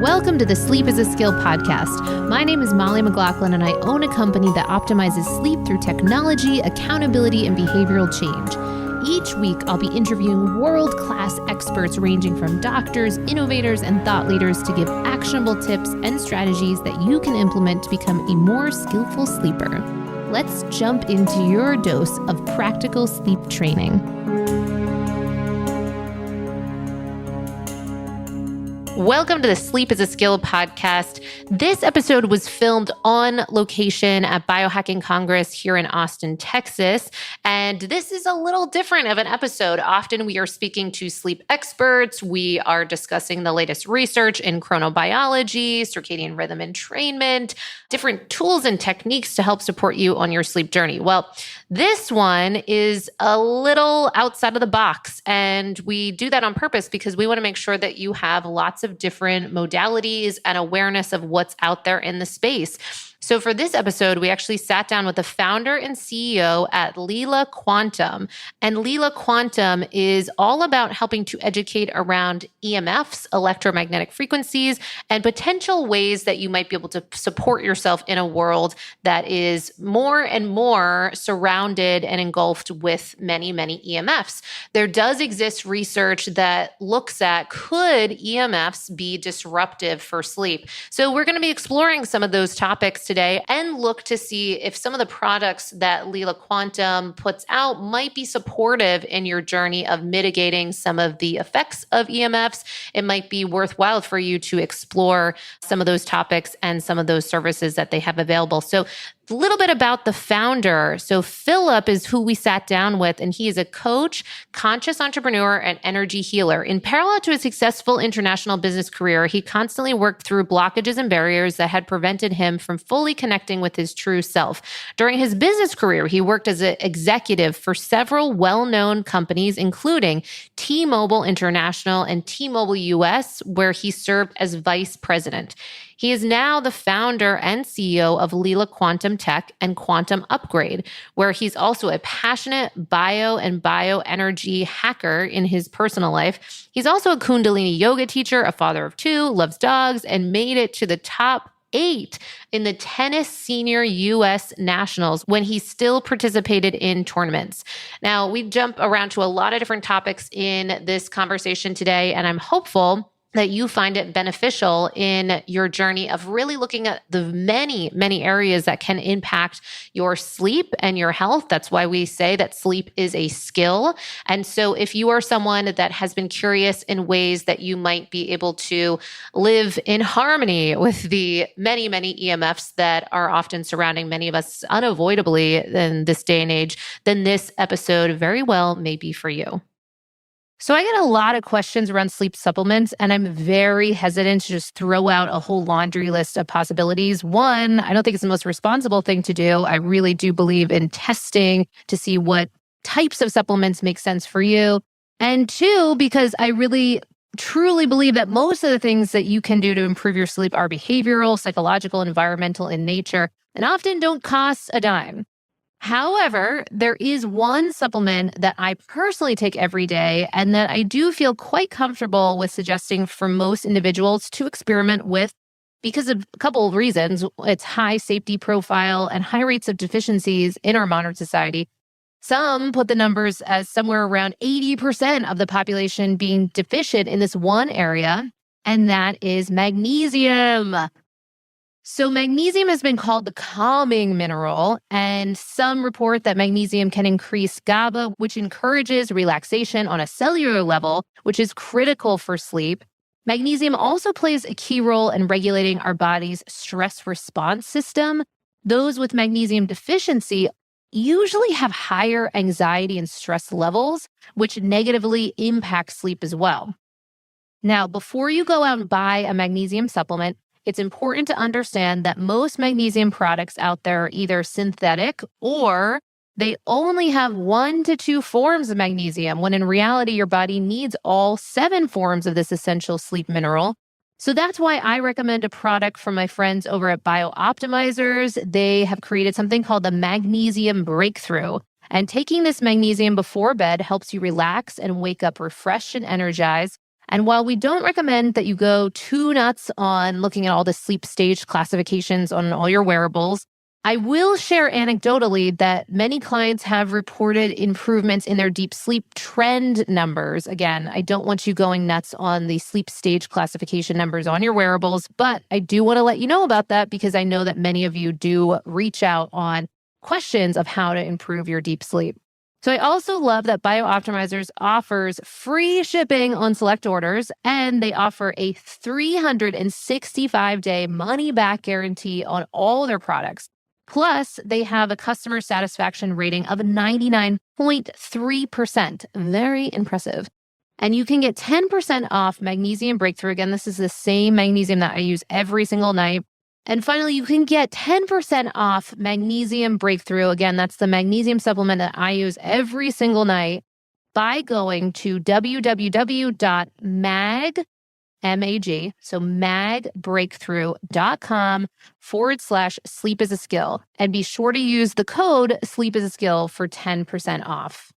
Welcome to the Sleep is a Skill podcast. My name is Molly McLaughlin, and I own a company that optimizes sleep through technology, accountability, and behavioral change. Each week, I'll be interviewing world-class experts ranging from doctors, innovators, and thought leaders to give actionable tips and strategies that you can implement to become a more skillful sleeper. Let's jump into your dose of practical sleep training. Welcome to the Sleep is a Skill podcast. This episode was filmed on location at Biohacking Congress here in Austin, Texas. And this is a little different of an episode. Often we are speaking to sleep experts. We are discussing the latest research in chronobiology, circadian rhythm entrainment, different tools and techniques to help support you on your sleep journey. Well, this one is a little outside of the box. And we do that on purpose because we want to make sure that you have lots of different modalities and awareness of what's out there in the space. So for this episode, we actually sat down with the founder and CEO at Leela Quantum. And Leela Quantum is all about helping to educate around EMFs, electromagnetic frequencies, and potential ways that you might be able to support yourself in a world that is more and more surrounded and engulfed with many, many EMFs. There does exist research that looks at could EMFs be disruptive for sleep? So we're going to be exploring some of those topics today and look to see if some of the products that Leela Quantum puts out might be supportive in your journey of mitigating some of the effects of EMFs. It might be worthwhile for you to explore some of those topics and some of those services that they have available. So a little bit about the founder. So Philip is who we sat down with, and he is a coach, conscious entrepreneur, and energy healer. In parallel to a successful international business career, he constantly worked through blockages and barriers that had prevented him from fully connecting with his true self. During his business career, he worked as an executive for several well-known companies, including T-Mobile International and T-Mobile US, where he served as vice president. He is now the founder and CEO of Leela Quantum Tech and Quantum Upgrade, where he's also a passionate bio and bioenergy hacker in his personal life. He's also a Kundalini yoga teacher, a father of two, loves dogs, and made it to the top 8 in the tennis senior U.S. nationals when he still participated in tournaments. Now, we jump around to a lot of different topics in this conversation today, and I'm hopeful that you find it beneficial in your journey of really looking at the many, many areas that can impact your sleep and your health. That's why we say that sleep is a skill. And so if you are someone that has been curious in ways that you might be able to live in harmony with the many, many EMFs that are often surrounding many of us unavoidably in this day and age, then this episode very well may be for you. So I get a lot of questions around sleep supplements, and I'm very hesitant to just throw out a whole laundry list of possibilities. One, I don't think it's the most responsible thing to do. I really do believe in testing to see what types of supplements make sense for you. And two, because I really truly believe that most of the things that you can do to improve your sleep are behavioral, psychological, environmental in nature, and often don't cost a dime. However, there is one supplement that I personally take every day and that I do feel quite comfortable with suggesting for most individuals to experiment with because of a couple of reasons. Its high safety profile and high rates of deficiencies in our modern society. Some put the numbers as somewhere around 80% of the population being deficient in this one area, and that is magnesium. So magnesium has been called the calming mineral, and some report that magnesium can increase GABA, which encourages relaxation on a cellular level, which is critical for sleep. Magnesium also plays a key role in regulating our body's stress response system. Those with magnesium deficiency usually have higher anxiety and stress levels, which negatively impact sleep as well. Now, before you go out and buy a magnesium supplement, it's important to understand that most magnesium products out there are either synthetic or they only have 1 to 2 forms of magnesium, when in reality, your body needs all 7 forms of this essential sleep mineral. So that's why I recommend a product from my friends over at BioOptimizers. They have created something called the Magnesium Breakthrough. And taking this magnesium before bed helps you relax and wake up refreshed and energized. And while we don't recommend that you go too nuts on looking at all the sleep stage classifications on all your wearables, I will share anecdotally that many clients have reported improvements in their deep sleep trend numbers. Again, I don't want you going nuts on the sleep stage classification numbers on your wearables, but I do want to let you know about that because I know that many of you do reach out on questions of how to improve your deep sleep. So I also love that BioOptimizers offers free shipping on select orders, and they offer a 365-day money-back guarantee on all their products. Plus, they have a customer satisfaction rating of 99.3%. Very impressive. And you can get 10% off Magnesium Breakthrough. Again, this is the same magnesium that I use every single night. And finally, you can get 10% off Magnesium Breakthrough. Again, that's the magnesium supplement that I use every single night by going to magbreakthrough.com/sleep is a skill. And be sure to use the code sleep is a skill for 10% off.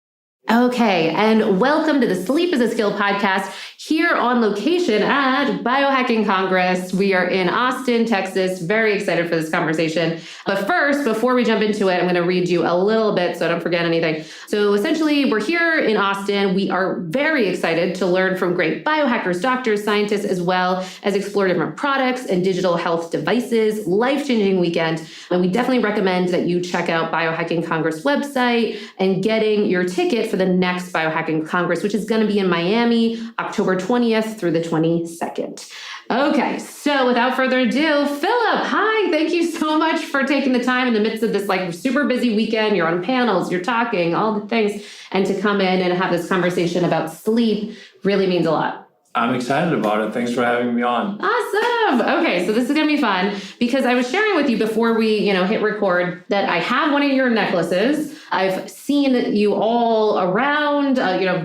Okay, and welcome to the Sleep is a Skill podcast here on location at Biohacking Congress. We are in Austin, Texas. Very excited for this conversation. But first, before we jump into it, I'm going to read you a little bit so I don't forget anything. So essentially, we're here in Austin. We are very excited to learn from great biohackers, doctors, scientists, as well as explore different products and digital health devices. Life-changing weekend. And we definitely recommend that you check out Biohacking Congress website and getting your ticket for the next Biohacking Congress, which is going to be in Miami, October 20th through the 22nd. Okay, so without further ado, Philip, hi, thank you so much for taking the time in the midst of this like super busy weekend. You're on panels, you're talking, all the things, and to come in and have this conversation about sleep really means a lot. I'm excited about it. Thanks for having me on. Awesome. Okay, so this is going to be fun because I was sharing with you before we, hit record that I have one of your necklaces. I've seen you all around,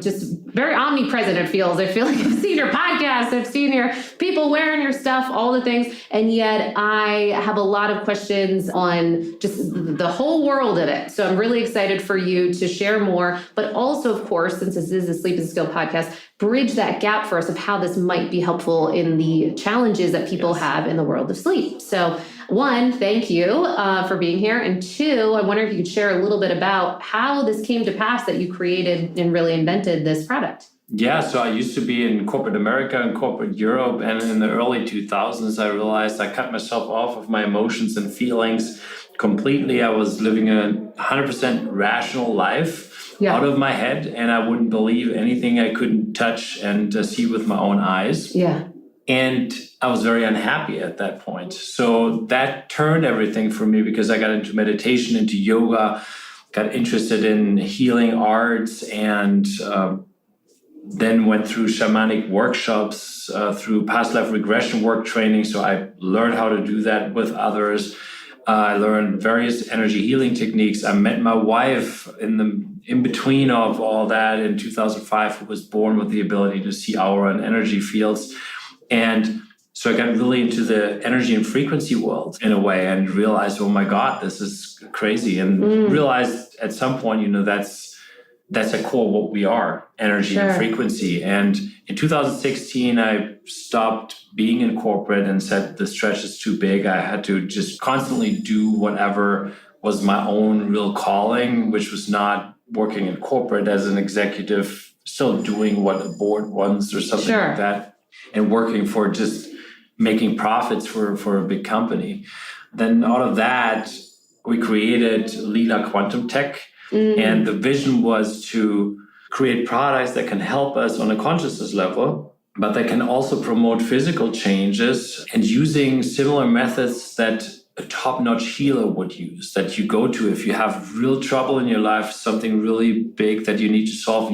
just very omnipresent it feels. I feel like I've seen your podcast, I've seen your people wearing your stuff, all the things. And yet I have a lot of questions on just the whole world of it. So I'm really excited for you to share more, but also, of course, since this is a Sleep is a Skill podcast, bridge that gap for us of how this might be helpful in the challenges that people have in the world of sleep. So one, thank you for being here. And two, I wonder if you could share a little bit about how this came to pass that you created and really invented this product. Yeah, so I used to be in corporate America and corporate Europe. And in the early 2000s, I realized I cut myself off of my emotions and feelings completely. I was living a 100% rational life. Yeah. Out of my head, and I wouldn't believe anything I couldn't touch and see with my own eyes. Yeah. And I was very unhappy at that point. So that turned everything for me because I got into meditation, into yoga, got interested in healing arts, and then went through shamanic workshops, through past life regression work training. So I learned how to do that with others. I learned various energy healing techniques. I met my wife in between of all that in 2005, who was born with the ability to see aura and energy fields. And so I got really into the energy and frequency world in a way and realized, oh my God, this is crazy. And realized at some point, that's a core of what we are, energy and frequency. And in 2016, I stopped being in corporate and said the stretch is too big. I had to just constantly do whatever was my own real calling, which was not working in corporate as an executive, still doing what a board wants or something like that, and working for just making profits for a big company. Then out of that, we created Leela Quantum Tech. And the vision was to create products that can help us on a consciousness level, but that can also promote physical changes, and using similar methods that a top-notch healer would use, that you go to if you have real trouble in your life, something really big that you need to solve.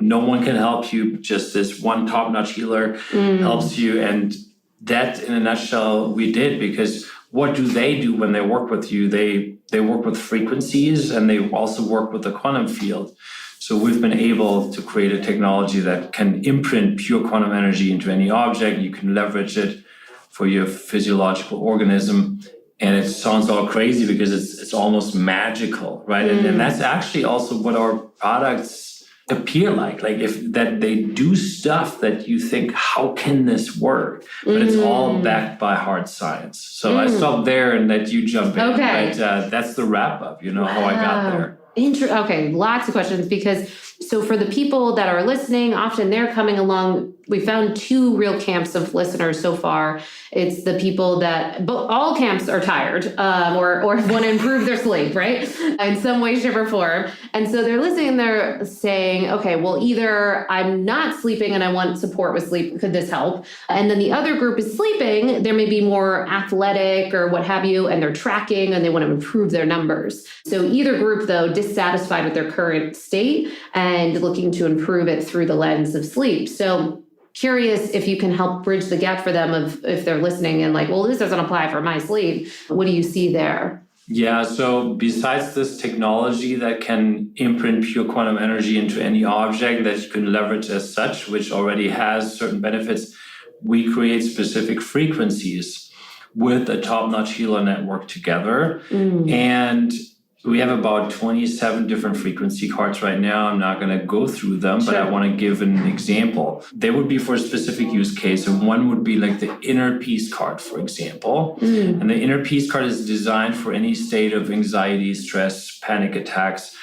No one can help you, just this one top-notch healer helps you. And that, in a nutshell, we did, because what do they do when they work with you? They work with frequencies, and they also work with the quantum field. So we've been able to create a technology that can imprint pure quantum energy into any object. You can leverage it for your physiological organism. And it sounds all crazy because it's almost magical, right? And that's actually also what our products appear like if that they do stuff that you think, how can this work? But it's all backed by hard science. So I stopped there and let you jump in. Okay. But that's the wrap up, how I got there. Okay, lots of questions because so for the people that are listening, often they're coming along. We found two real camps of listeners so far. It's the people that, but all camps are tired or want to improve their sleep, right? In some way, shape, or form. And so they're listening and they're saying, okay, well, either I'm not sleeping and I want support with sleep. Could this help? And then the other group is sleeping. There may be more athletic or what have you, and they're tracking and they want to improve their numbers. So either group, though, dissatisfied with their current state and looking to improve it through the lens of sleep. So curious if you can help bridge the gap for them of if they're listening and like, well, this doesn't apply for my sleep. What do you see there? Yeah, so besides this technology that can imprint pure quantum energy into any object that you can leverage as such, which already has certain benefits, we create specific frequencies with a top-notch healer network together. And we have about 27 different frequency cards right now. I'm not going to go through them, but I want to give an example. They would be for a specific use case. And one would be like the inner peace card, for example. And the inner peace card is designed for any state of anxiety, stress, panic attacks,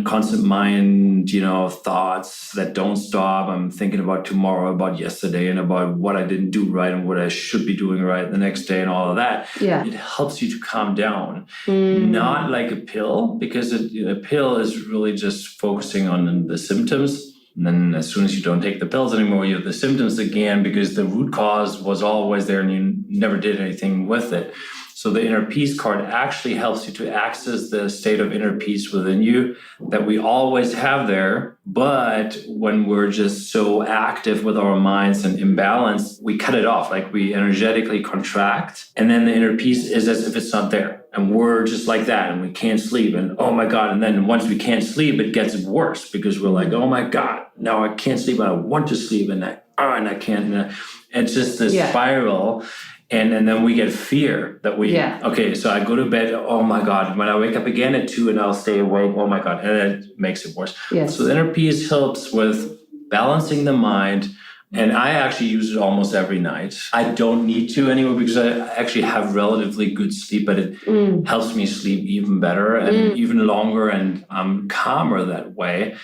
constant mind, thoughts that don't stop. I'm thinking about tomorrow, about yesterday, and about what I didn't do right and what I should be doing right the next day and all of that. Yeah. It helps you to calm down. Not like a pill, because a pill is really just focusing on the symptoms. And then as soon as you don't take the pills anymore, you have the symptoms again because the root cause was always there and you never did anything with it. So the inner peace card actually helps you to access the state of inner peace within you that we always have there. But when we're just so active with our minds and imbalanced, we cut it off, like we energetically contract. And then the inner peace is as if it's not there. And we're just like that and we can't sleep. And oh my God. And then once we can't sleep, it gets worse because we're like, oh my God, now I can't sleep. I want to sleep and I can't. And it's just this spiral. And then we get fear that okay, so I go to bed, oh my God, when I wake up again at 2 and I'll stay awake, oh my God, and it makes it worse. Yes. So the inner peace helps with balancing the mind. And I actually use it almost every night. I don't need to anymore because I actually have relatively good sleep, but it helps me sleep even better and even longer, and I'm calmer that way.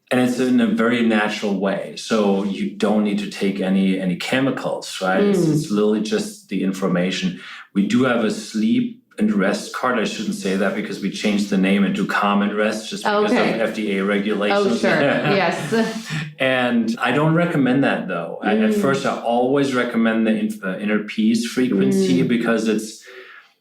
And it's in a very natural way. So you don't need to take any chemicals, right? It's literally just the information. We do have a sleep and rest card. I shouldn't say that because we changed the name into calm and rest just because of FDA regulations. Oh, sure. Yes. And I don't recommend that though. At first, I always recommend the inner peace frequency because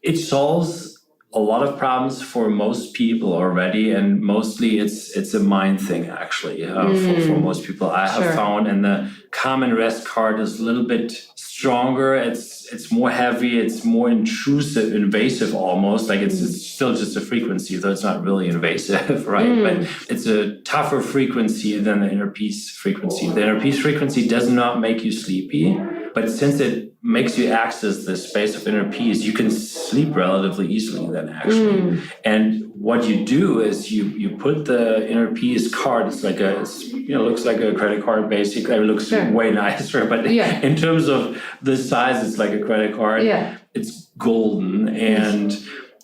it solves a lot of problems for most people already, and mostly it's a mind thing actually for most people. I have found, and the calm and rest card is a little bit stronger. It's more heavy. It's more intrusive, invasive almost. Like it's still just a frequency, though it's not really invasive, right? But it's a tougher frequency than the inner peace frequency. The inner peace frequency does not make you sleepy, but since it makes you access this space of inner peace, you can sleep relatively easily then actually. And what you do is you put the inner peace card, it's like looks like a credit card basically. It looks way nicer, but in terms of the size, it's like a credit card. Yeah. It's golden and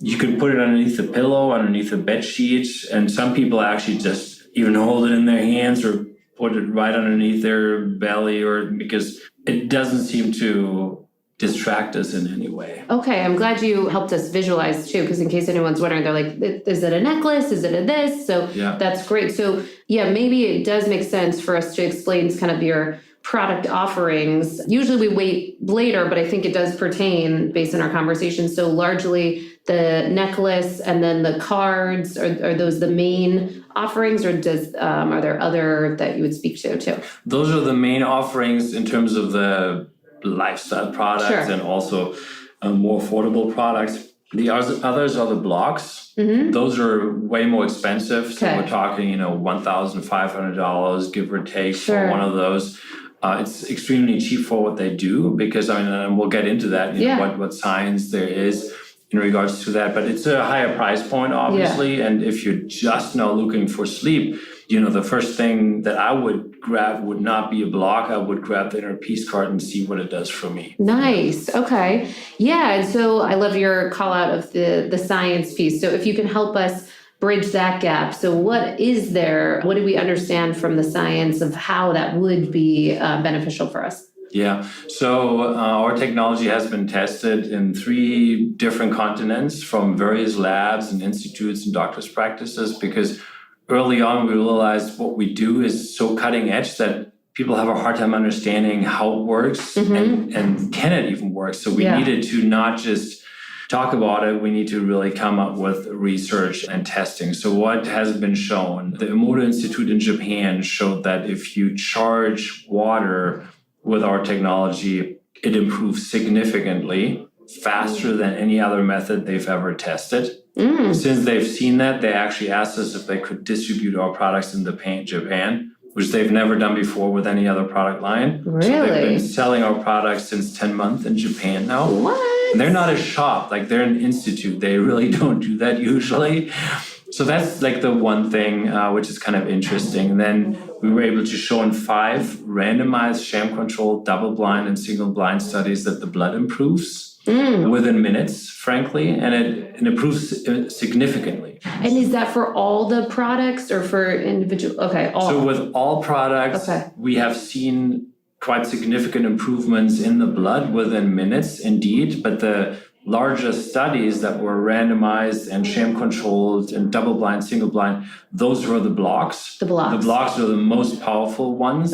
you can put it underneath the pillow, underneath the bed sheet. And some people actually just even hold it in their hands or put it right underneath their belly, or because it doesn't seem to distract us in any way. Okay, I'm glad you helped us visualize too, because in case anyone's wondering, they're like, is it a necklace? Is it a this? So that's great. So maybe it does make sense for us to explain kind of your product offerings. Usually we wait later, but I think it does pertain based on our conversation. So largely the necklace and then the cards, are those the main offerings, or are there other that you would speak to too? Those are the main offerings in terms of the lifestyle products and also more affordable products. The others are the blocks. Those are way more expensive. So we're talking, $1,500, give or take for one of those. It's extremely cheap for what they do because, and we'll get into that, what science there is in regards to that. But it's a higher price point, obviously. And if you're just now looking for sleep, the first thing that I would grab would not be a block. I would grab the inner piece card and see what it does for me. Nice. Okay. Yeah. And so I love your call out of the science piece. So if you can help us bridge that gap. So what is there? What do we understand from the science of how that would be beneficial for us? Yeah. So our technology has been tested in 3 different continents from various labs and institutes and doctors' practices, because early on we realized what we do is so cutting edge that people have a hard time understanding how it works and can it even work. So we needed to not just talk about it, we need to really come up with research and testing. So what has been shown? The Emoto Institute in Japan showed that if you charge water with our technology, it improves significantly faster than any other method they've ever tested. Since they've seen that, they actually asked us if they could distribute our products in Japan, which they've never done before with any other product line. Really? So they've been selling our products since 10 months in Japan now. What? And they're not a shop, like they're an institute. They really don't do that usually. So that's like the one thing which is kind of interesting. And then we were able to show in 5 randomized, sham-controlled, double-blind, and single-blind studies that the blood improves within minutes, frankly, and it improves significantly. And is that for all the products or for individual? Okay, all. So with all products, we have seen quite significant improvements in the blood within minutes, indeed, but the largest studies that were randomized and sham-controlled and double-blind, single-blind, those were the blocks. The blocks are the most powerful ones.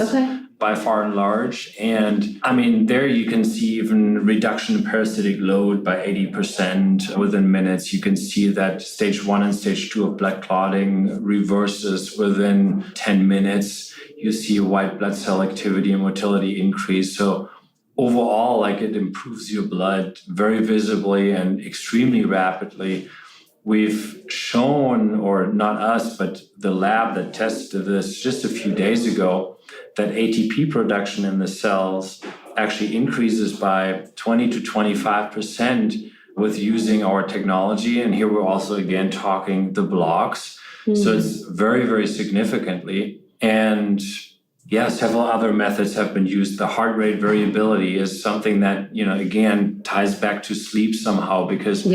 By far and large. And I mean, there you can see even reduction in parasitic load by 80% within minutes. You can see that stage 1 and stage 2 of blood clotting reverses within 10 minutes. You see white blood cell activity and motility increase. So overall, like it improves your blood very visibly and extremely rapidly. We've shown, or not us, but the lab that tested this just a few days ago, that ATP production in the cells actually increases by 20 to 25% with using our technology. And here we're also again talking the blocks. So it's very, very significantly. And several other methods have been used. The heart rate variability is something that, again, ties back to sleep somehow, because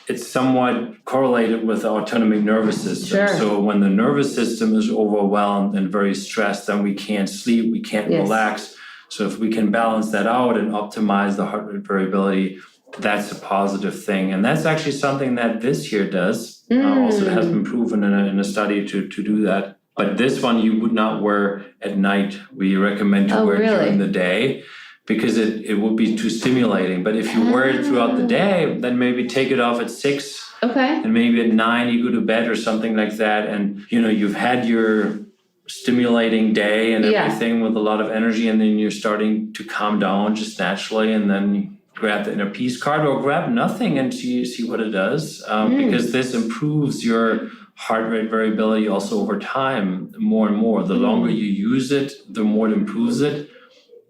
it's somewhat correlated with the autonomic nervous system. So when the nervous system is overwhelmed and very stressed, then we can't sleep, we can't relax. So if we can balance that out and optimize the heart rate variability, that's a positive thing. And that's actually something that this here does. Also has been proven in a study to do that. But this one you would not wear at night. We recommend to wear it during the day, because it would be too stimulating. But if you wear it throughout the day, then maybe take it off at 6. And maybe at 9 you go to bed or something like that. And, you've had your stimulating day and everything with a lot of energy, and then you're starting to calm down just naturally. And then grab the inner peace card or grab nothing and see what it does. Because this improves your heart rate variability also over time more and more. The longer you use it, the more it improves it.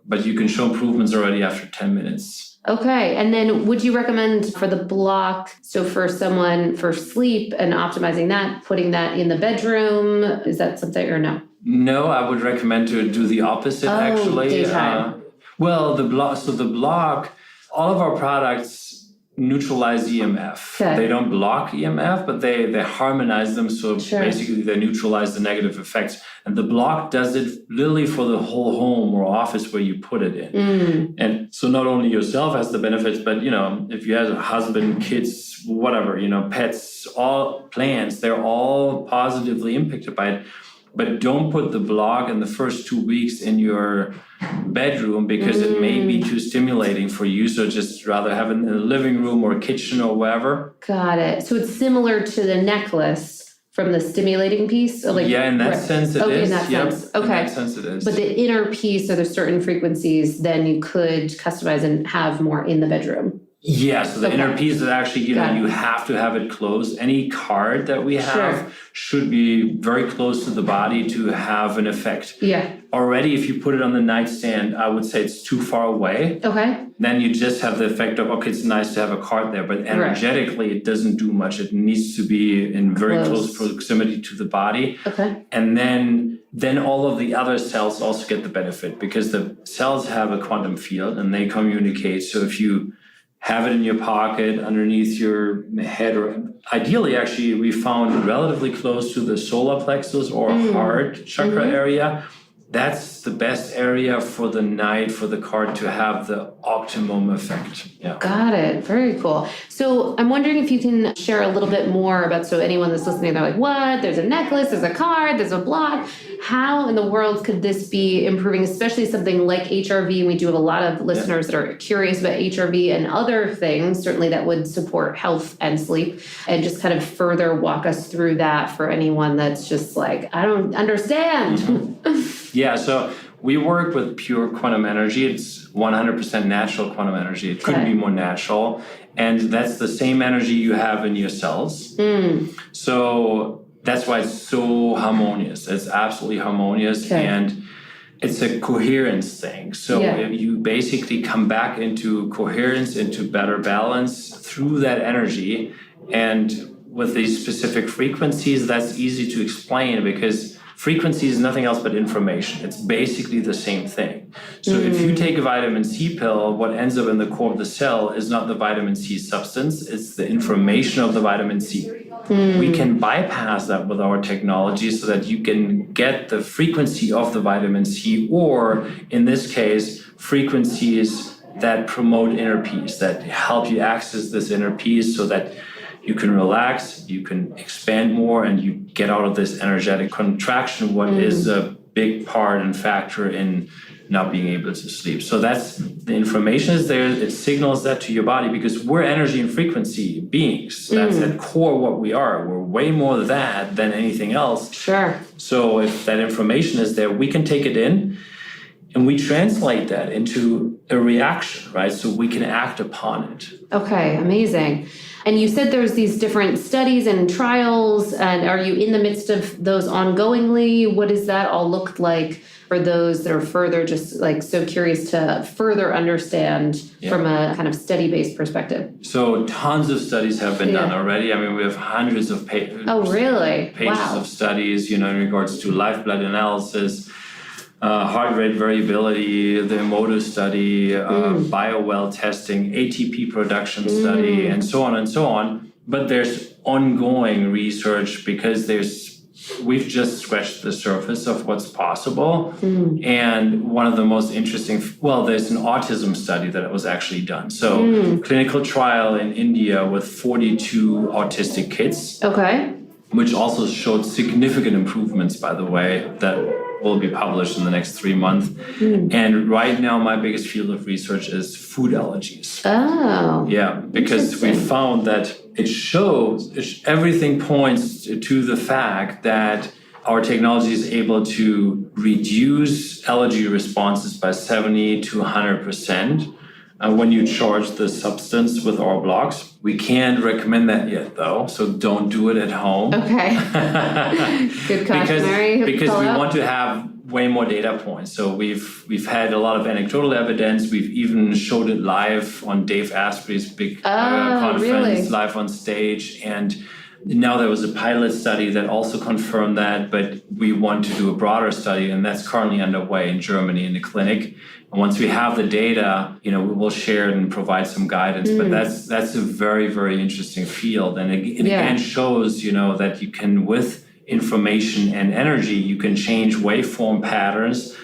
But you can show improvements already after 10 minutes. Okay. And then would you recommend for the block, so for someone for sleep and optimizing that, putting that in the bedroom? Is that something or no? No, I would recommend to do the opposite actually. Daytime. The block, all of our products neutralize EMF. They don't block EMF, but they harmonize them. So basically they neutralize the negative effects. And the block does it literally for the whole home or office where you put it in. And so not only yourself has the benefits, but if you have a husband, kids, whatever, pets, all plants, they're all positively impacted by it. But don't put the block in the first 2 weeks in your bedroom, because it may be too stimulating for you. So just rather have it in the living room or kitchen or wherever. Got it. So it's similar to the necklace from the stimulating piece? In that sense it is. In that sense. Okay. In that sense it is. But the inner piece, are there certain frequencies then you could customize and have more in the bedroom? Yeah, so the inner piece is actually, you have to have it closed. Any card that we have should be very close to the body to have an effect. already, if you put it on the nightstand, I would say it's too far away. Okay. Then you just have the effect of, okay, it's nice to have a card there, but energetically it doesn't do much. It needs to be in very close proximity to the body. Okay. And then all of the other cells also get the benefit because the cells have a quantum field and they communicate. So if you have it in your pocket, underneath your head, or ideally, actually, we found relatively close to the solar plexus or heart chakra area. That's the best area for the night for the card to have the optimum effect. Yeah. Got it. Very cool. So I'm wondering if you can share a little bit more about, so anyone that's listening, they're like, what? There's a necklace, there's a card, there's a block. How in the world could this be improving, especially something like HRV? And we do have a lot of listeners that are curious about HRV and other things, certainly that would support health and sleep, and just kind of further walk us through that for anyone that's just like, I don't understand. Yeah, so we work with pure quantum energy. It's 100% natural quantum energy. It couldn't be more natural. And that's the same energy you have in your cells. So that's why it's so harmonious. It's absolutely harmonious. And it's a coherence thing. So if you basically come back into coherence, into better balance through that energy. And with these specific frequencies, that's easy to explain because frequency is nothing else but information. It's basically the same thing. So if you take a vitamin C pill, what ends up in the core of the cell is not the vitamin C substance, it's the information of the vitamin C. We can bypass that with our technology so that you can get the frequency of the vitamin C, or in this case, frequencies that promote inner peace, that help you access this inner peace so that you can relax, you can expand more, and you get out of this energetic contraction, what is a big part and factor in not being able to sleep. So that's the information is there. It signals that to your body because we're energy and frequency beings. That's at core what we are. We're way more that than anything else. Sure. So if that information is there, we can take it in and we translate that into a reaction, right? So we can act upon it. Okay, amazing. And you said there's these different studies and trials, and are you in the midst of those ongoingly? What does that all look like for those that are further just like so curious to further understand from a kind of study-based perspective? So tons of studies have been done already. I mean, we have hundreds of pages of studies, in regards to live blood analysis, heart rate variability, the Emoto study, BioWell testing, ATP production study, and so on and so on. But there's ongoing research because we've just scratched the surface of what's possible. And one of the most interesting, there's an autism study that was actually done. So clinical trial in India with 42 autistic kids. Okay. Which also showed significant improvements, by the way, that will be published in the next 3 months. And right now, my biggest field of research is food allergies. Oh. Yeah, because we found that everything points to the fact that our technology is able to reduce allergy responses by 70 to 100%. When you charge the substance with our blocks. We can't recommend that yet, though, so don't do it at home. Okay. Good cautionary. Because we want to have way more data points. So we've had a lot of anecdotal evidence. We've even showed it live on Dave Asprey's big conference, live on stage. And now there was a pilot study that also confirmed that, but we want to do a broader study, and that's currently underway in Germany in the clinic. And once we have the data, we will share it and provide some guidance. But that's a very, very interesting field. And it again shows, that you can, with information and energy, you can change waveform patterns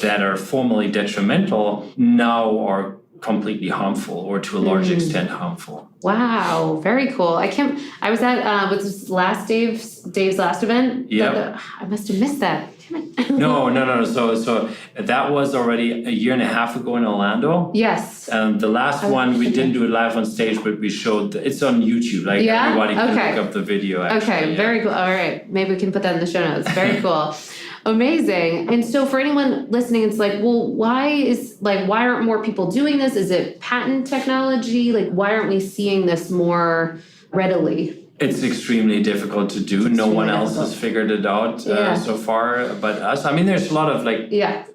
that are formerly detrimental, now are completely harmful or to a large extent harmful. Wow, very cool. I was at was this Dave's last event? Yeah. I must have missed that. Damn it. No. So that was already a year and a half ago in Orlando. Yes. And the last one, we didn't do it live on stage, but we showed, it's on YouTube. Like everybody can look up the video. Actually. Okay, very cool. All right. Maybe we can put that in the show notes. Very cool. Amazing. And so for anyone listening, it's like, well, why aren't more people doing this? Is it patent technology? Like, why aren't we seeing this more readily? It's extremely difficult to do. No one else has figured it out so far but us. I mean, there's a lot of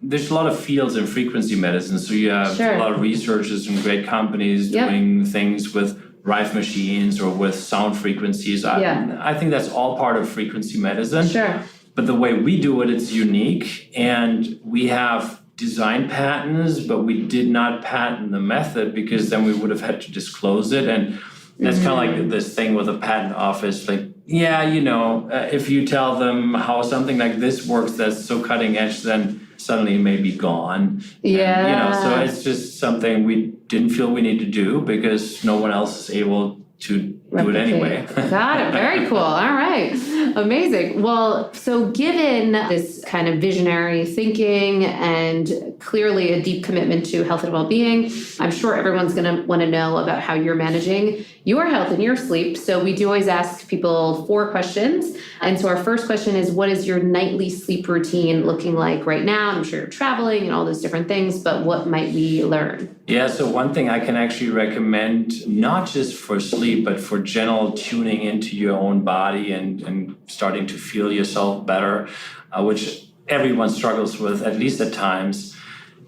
there's a lot of fields in frequency medicine. So you have a lot of researchers and great companies doing things with Rife machines or with sound frequencies. I think that's all part of frequency medicine. But the way we do it, it's unique. And we have design patents, but we did not patent the method because then we would have had to disclose it. And that's kind of like this thing with a patent office, if you tell them how something like this works that's so cutting edge, then suddenly it may be gone. So it's just something we didn't feel we need to do because no one else is able to do it anyway. Got it. Very cool. All right. Amazing. Well, so given this kind of visionary thinking and clearly a deep commitment to health and well-being, I'm sure everyone's going to want to know about how you're managing your health and your sleep. So we do always ask people 4 questions. And so our first question is, what is your nightly sleep routine looking like right now? I'm sure you're traveling and all those different things, but what might we learn? Yeah, so one thing I can actually recommend, not just for sleep, but for general tuning into your own body and starting to feel yourself better, which everyone struggles with, at least at times.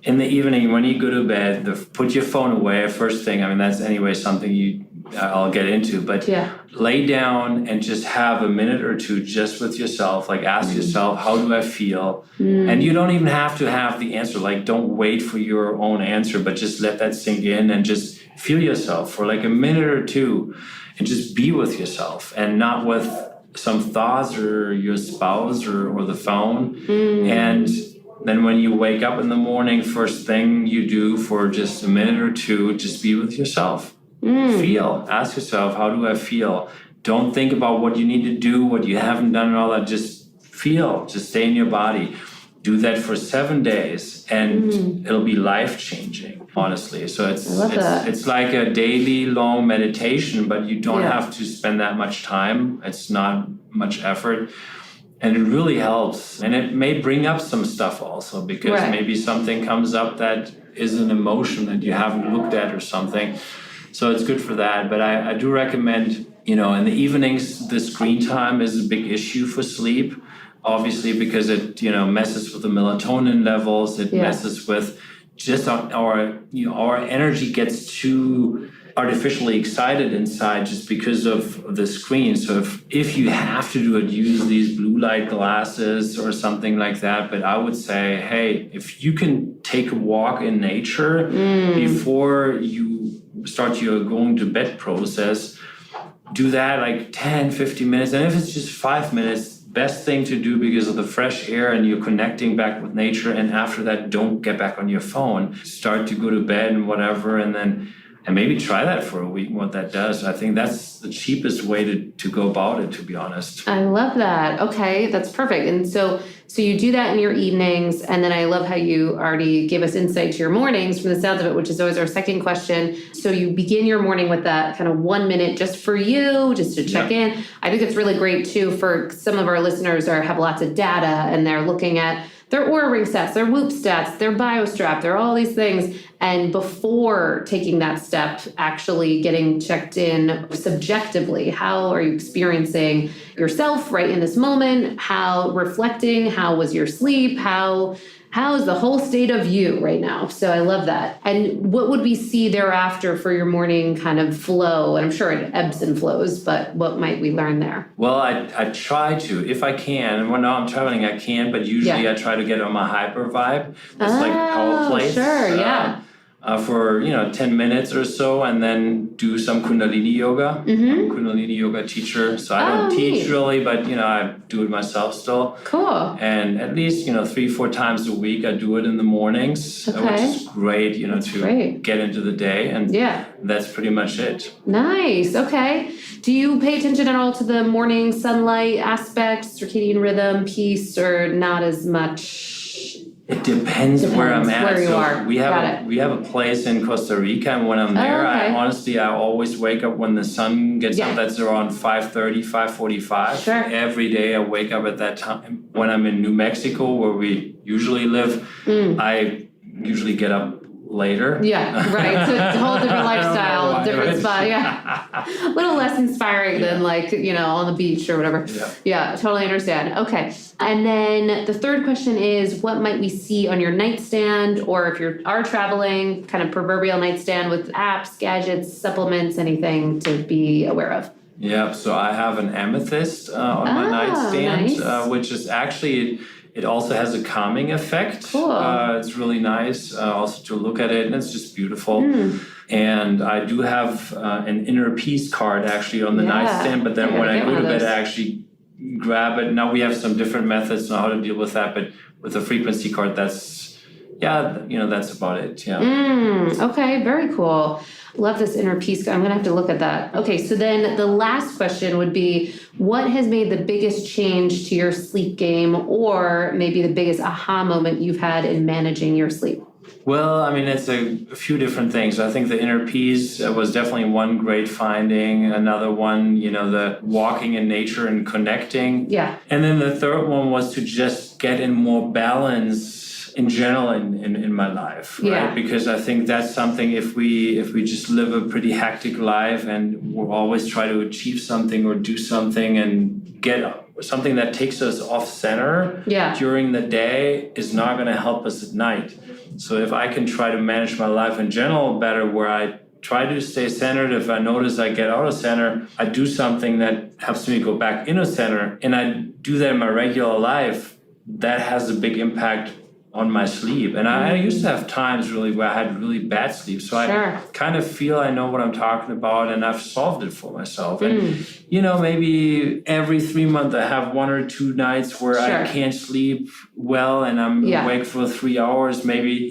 In the evening, when you go to bed, put your phone away. First thing, I mean, that's anyway something I'll get into, but lay down and just have a minute or two just with yourself. Like ask yourself, how do I feel? And you don't even have to have the answer. Like don't wait for your own answer, but just let that sink in and just feel yourself for like a minute or two and just be with yourself and not with some thoughts or your spouse or the phone. And then when you wake up in the morning, first thing you do for just a minute or two, just be with yourself. Feel. Ask yourself, how do I feel? Don't think about what you need to do, what you haven't done and all that. Just feel. Just stay in your body. Do that for 7 days and it'll be life-changing, honestly. So it's like a daily long meditation, but you don't have to spend that much time. It's not much effort. And it really helps. And it may bring up some stuff also because maybe something comes up that is an emotion that you haven't looked at or something. So it's good for that. But I do recommend, in the evenings, the screen time is a big issue for sleep, obviously, because it, messes with the melatonin levels. It messes with just our energy gets too artificially excited inside just because of the screen. So if you have to do it, use these blue light glasses or something like that. But I would say, hey, if you can take a walk in nature before you start your going to bed process, do that like 10, 15 minutes. And if it's just 5 minutes, best thing to do because of the fresh air and you're connecting back with nature. And after that, don't get back on your phone. Start to go to bed and whatever. And maybe try that for a week, what that does. I think that's the cheapest way to go about it, to be honest. I love that. Okay, that's perfect. And so you do that in your evenings, and then I love how you already gave us insight to your mornings from the sounds of it, which is always our second question. So you begin your morning with that kind of 1 minute just for you, just to check in. I think it's really great too for some of our listeners that have lots of data and they're looking at their Oura Ring stats, their Whoop stats, their BioStrap, they're all these things. And before taking that step, actually getting checked in subjectively, how are you experiencing yourself right in this moment? How reflecting, how was your sleep? How is the whole state of you right now? So I love that. And what would we see thereafter for your morning kind of flow? And I'm sure it ebbs and flows, but what might we learn there? Well, I try to, if I can. And when I'm traveling, I can, but usually I try to get on my hyper vibe. It's like power plates. Sure, for 10 minutes or so, and then do some Kundalini yoga. I'm a Kundalini yoga teacher, so I don't teach really, but I do it myself still. Cool. And at least 3-4 times a week I do it in the mornings, which is great, to get into the day, and that's pretty much it. Nice. Okay. Do you pay attention at all to the morning sunlight aspect, circadian rhythm piece, or not as much? It depends where I'm at. Where you are. We have a place in Costa Rica, and when I'm there, I always wake up when the sun gets up. That's around 5:30, 5:45. Sure. Every day I wake up at that time. When I'm in New Mexico, where we usually live, I usually get up later. Yeah, right. So it's a whole different lifestyle, different spot. Yeah. A little less inspiring than like, on the beach or whatever. Yeah, totally understand. Okay. And then the third question is, what might we see on your nightstand, or if you are traveling, kind of proverbial nightstand with apps, gadgets, supplements, anything to be aware of? Yeah, so I have an amethyst on my nightstand, nice. Which is actually, it also has a calming effect. Cool. It's really nice also to look at it, and it's just beautiful. And I do have an inner peace card actually on the nightstand, but then when I go to bed, I actually grab it. Now we have some different methods on how to deal with that, but with the frequency card, that's about it. Yeah. Okay, very cool. Love this inner peace. I'm going to have to look at that. Okay, so then the last question would be, what has made the biggest change to your sleep game, or maybe the biggest aha moment you've had in managing your sleep? Well, I mean, it's a few different things. I think the inner peace was definitely one great finding. Another one, the walking in nature and connecting. Yeah. And then the third one was to just get in more balance in general in my life, right? Yeah. Because I think that's something, if we just live a pretty hectic life and we're always try to achieve something or do something and get something that takes us off center during the day, is not going to help us at night. So if I can try to manage my life in general better, where I try to stay centered, if I notice I get out of center, I do something that helps me go back into center, and I do that in my regular life, that has a big impact on my sleep. And I used to have times really where I had really bad sleep. So I kind of feel I know what I'm talking about, and I've solved it for myself. And, maybe every 3 months I have 1 or 2 nights where I can't sleep well and I'm awake for 3 hours, maybe.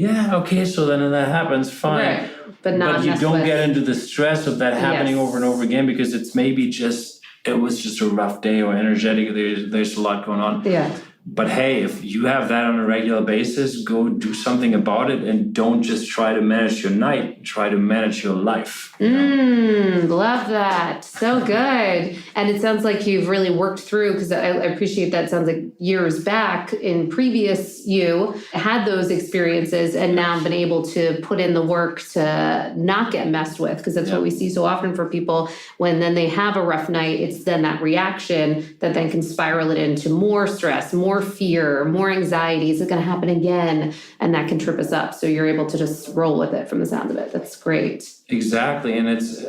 So then that happens, fine. Right. But you don't get into the stress of that happening over and over again, because it's maybe it was just a rough day or energetic. There's a lot going on. Yeah. But hey, if you have that on a regular basis, go do something about it, and don't just try to manage your night, try to manage your life. Love that. So good. And it sounds like you've really worked through, because I appreciate that. It sounds like years back in previous you had those experiences and now been able to put in the work to not get messed with, because that's what we see so often for people. When then they have a rough night, it's then that reaction that then can spiral it into more stress, more fear, more anxiety. Is it going to happen again? And that can trip us up. So you're able to just roll with it from the sound of it. That's great. Exactly. And it's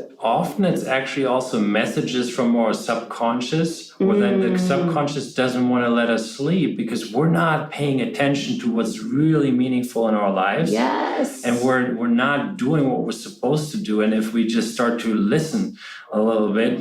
actually also messages from our subconscious, or that the subconscious doesn't want to let us sleep because we're not paying attention to what's really meaningful in our lives. Yes. And we're not doing what we're supposed to do. And if we just start to listen a little bit,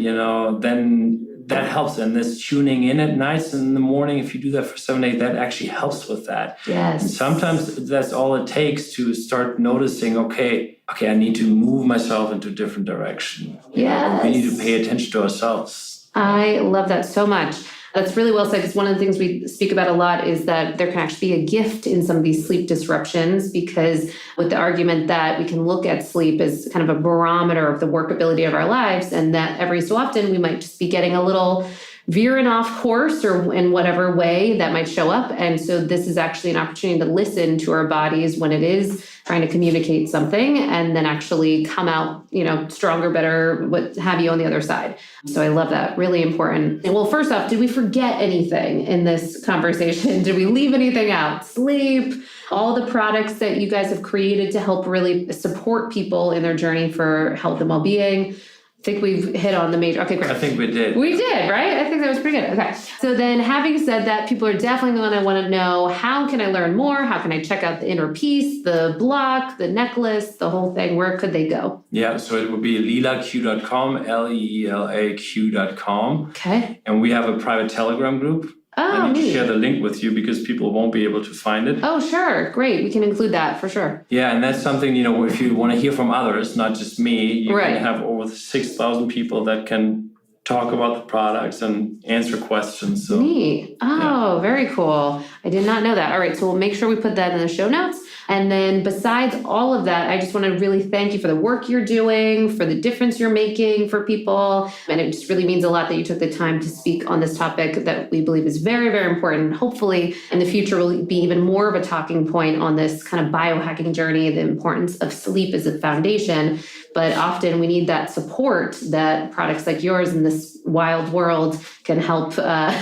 then that helps. And this tuning in at nights and in the morning, if you do that for 7 days, that actually helps with that. Yes. And sometimes that's all it takes to start noticing, okay, I need to move myself into a different direction. Yes. We need to pay attention to ourselves. I love that so much. That's really well said, because one of the things we speak about a lot is that there can actually be a gift in some of these sleep disruptions, because with the argument that we can look at sleep as kind of a barometer of the workability of our lives, and that every so often we might just be getting a little veering off course, or in whatever way that might show up. And so this is actually an opportunity to listen to our bodies when it is trying to communicate something, and then actually come out, stronger, better, what have you on the other side. So I love that. Really important. Well, first off, did we forget anything in this conversation? Did we leave anything out? Sleep, all the products that you guys have created to help really support people in their journey for health and well-being. I think we've hit on the major. Okay, great. I think we did. We did, right? I think that was pretty good. Okay. So then, having said that, people are definitely going to want to know, how can I learn more? How can I check out the inner peace, the block, the necklace, the whole thing? Where could they go? Yeah, so it would be leelaq.com, leelaq.com. Okay. And we have a private Telegram group. I need to share the link with you because people won't be able to find it. Oh, sure. Great. We can include that for sure. Yeah, and that's something, if you want to hear from others, not just me, you can have over 6,000 people that can talk about the products and answer questions. So, neat. Oh, very cool. I did not know that. All right, so we'll make sure we put that in the show notes. And then besides all of that, I just want to really thank you for the work you're doing, for the difference you're making for people. And it just really means a lot that you took the time to speak on this topic that we believe is very, very important. Hopefully in the future will be even more of a talking point on this kind of biohacking journey, the importance of sleep as a foundation. But often we need that support that products like yours in this wild world can help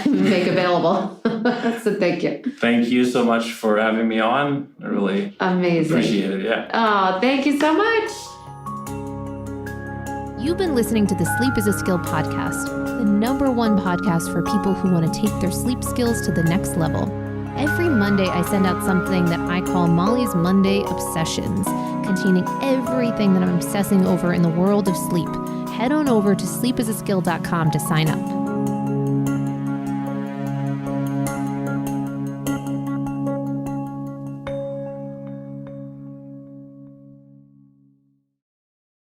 make available. So thank you. Thank you so much for having me on. I really appreciate it. Yeah. Oh, thank you so much. You've been listening to the Sleep is a Skill podcast, the #1 podcast for people who want to take their sleep skills to the next level. Every Monday, I send out something that I call Molly's Monday Obsessions, containing everything that I'm obsessing over in the world of sleep. Head on over to sleepisaskill.com to sign up.